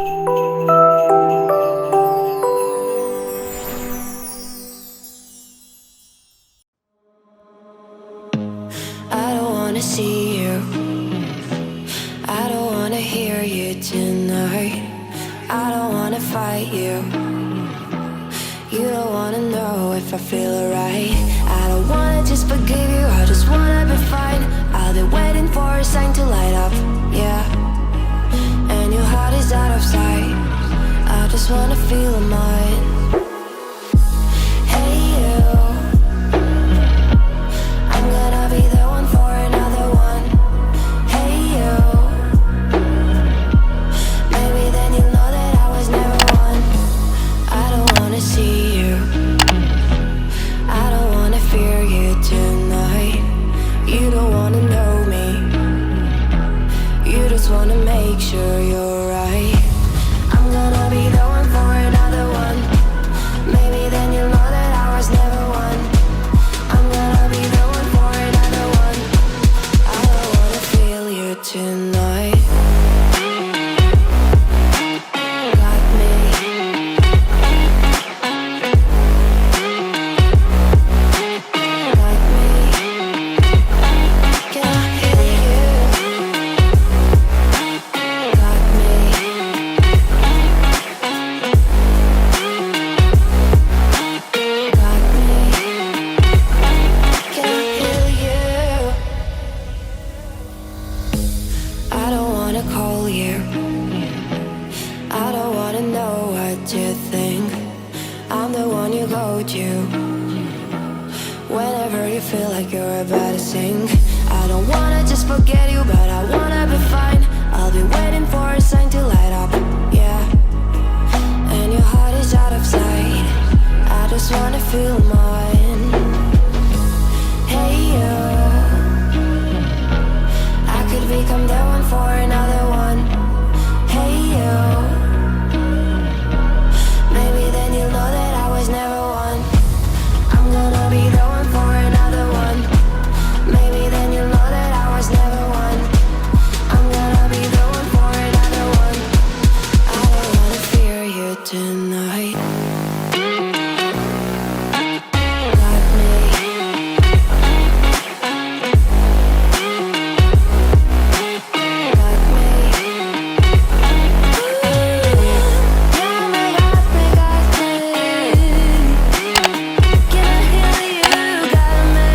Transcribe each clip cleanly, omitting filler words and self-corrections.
I don't wanna see you, I don't wanna hear you tonight. I don't wanna fight you, you don't wanna know if I feel alright. I don't wanna just forgive you, I just wanna be fine. I'll be waiting for a sign to light up, yeah. And your heart is out of sight, I just wanna feel mine. Hey you, I'm gonna be the one for another one. Hey you, maybe then you'll know that I was never one. I don't wanna see you, I don't wanna fear you tonight. You don't wanna know me, you just wanna make sure you're right. I'm gonna be the one for another one. Maybe then you'll know that I was never one. I'm gonna be the one for another one. I don't wanna feel you tonight. Got me. Got me. Can I hear you? Got me. Got me. Can I hear you? I don't wanna call you, I don't wanna know what you think. I'm the one you go to whenever you feel like you're about to sink. I don't wanna just forget you, but I wanna be fine. I'll be waiting for a sign to light up, yeah. And your heart is out of sight, I just wanna feel mine. Hey you, I could become the one for another one. Hey you, maybe then you'll know that I was never one. I'm gonna be the one for another one. Maybe then you'll know that I was never one. I'm gonna be the one for another one. I don't wanna fear you tonight. Got me. Got me. Yeah, got me, got me. Can I hear you? Got me.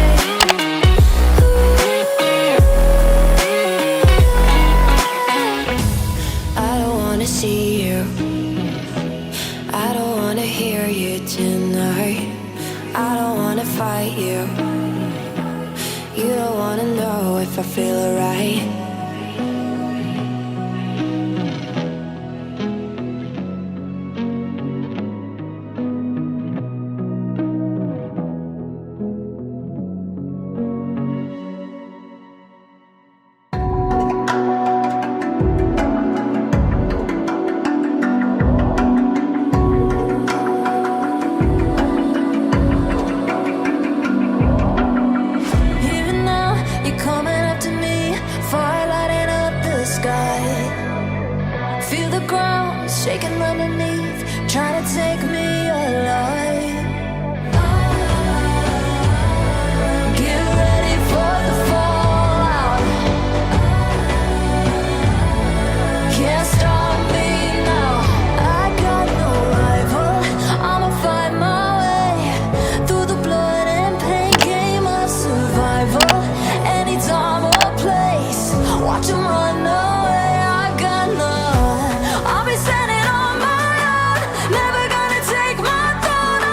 I don't wanna see you, I don't wanna hear you tonight. I don't wanna fight you, you don't wanna know if I feel alright. Even now, you're coming up to me, fire lighting up the sky. Feel the ground shaking underneath, trying to take me alive. Get ready for the fallout. Can't stop me now. I got no rival. I'ma find my way through the blood and pain, game of survival. Any time or place, watch 'em run away. I got none. I'll be standing on my own, never gonna take my throne.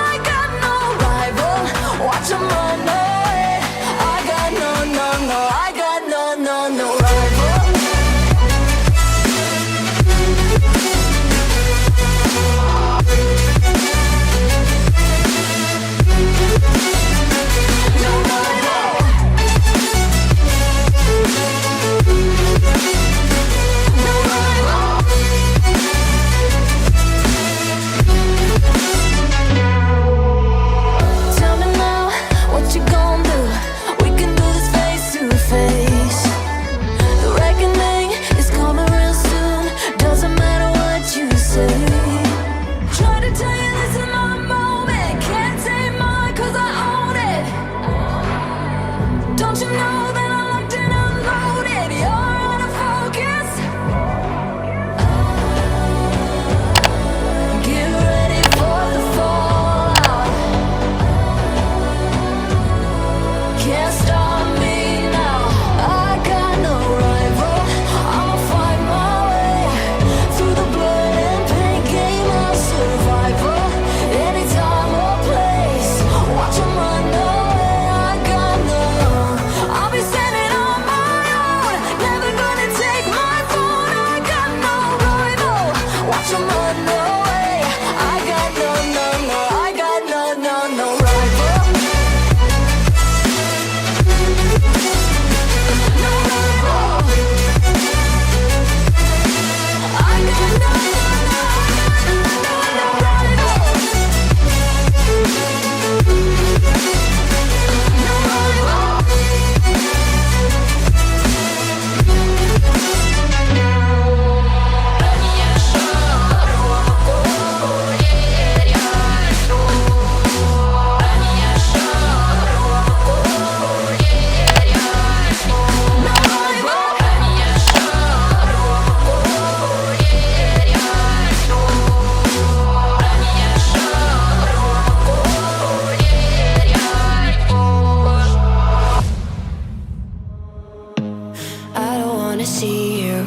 I don't wanna see you.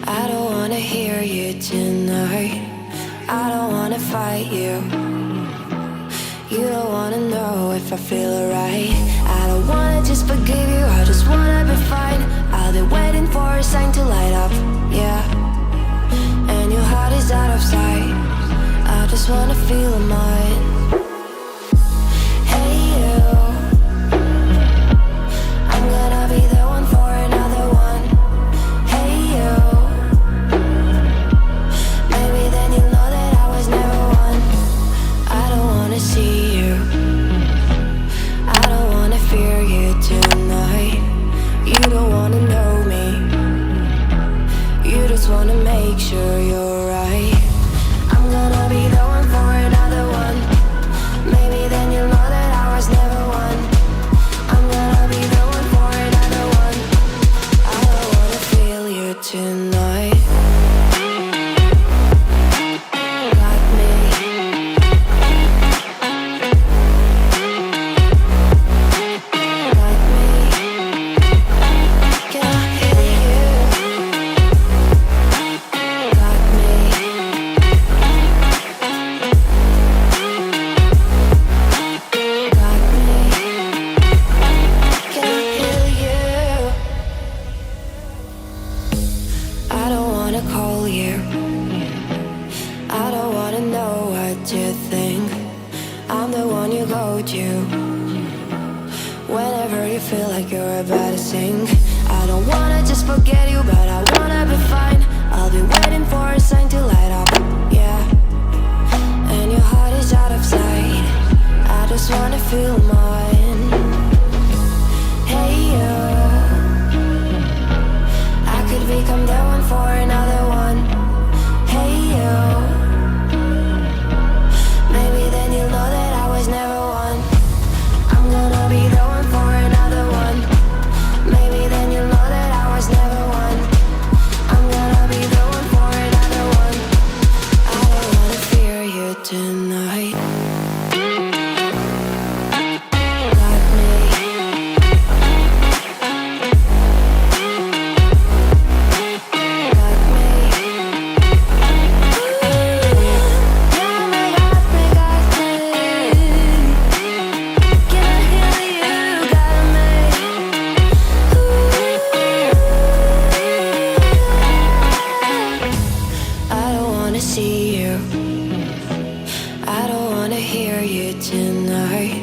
I don't wanna hear you tonight. I don't wanna fight you. You don't wanna know if I feel alright. I don't wanna just forgive you, I just wanna be fine. I'll be waiting for a sign to light up, yeah. And your heart is out of sight. I just wanna feel mine. Hey you, I'm gonna be the one for another one. Hey you, maybe then you'll know that I was never one. I don't wanna see you. I don't wanna fear you tonight. You don't wanna know me. You just wanna make sure you're right. I'm gonna be the one for another one. Maybe then you'll know that I was never one. I'm gonna be the one for another one. I don't wanna feel you tonight. Got me. Got me. Can I hear you? Got me. Got me. Can I hear you? I don't wanna call you. I don't wanna know what you think. I'm the one you go to whenever you feel like you're about to sink. I don't wanna just forget you, but I wanna be fine. I'll be waiting for a sign to light up, yeah. And your heart is out of sight. I just wanna feel mine. Hey you, I could become the one for another one. Hey you, maybe then you'll know that I was never one. I'm gonna be the one for another one. Maybe then you'll know that I was never one. I'm gonna be the one for another one. I don't wanna fear you tonight. Got me. Got me. Got me, got me, got me. Can I hear you? Got me. I don't wanna see you. I don't wanna hear you tonight.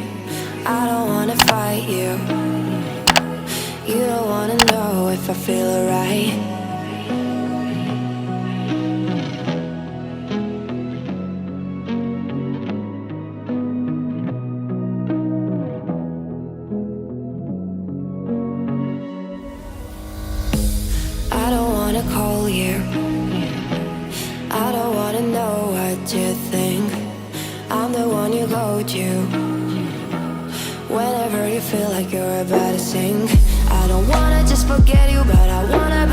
I don't wanna fight you. You don't wanna know if I feel alright. I don't wanna call you. I don't wanna know what you think. I'm the one you go to whenever you feel like you're about to sink. I don't wanna just forget you, but I wanna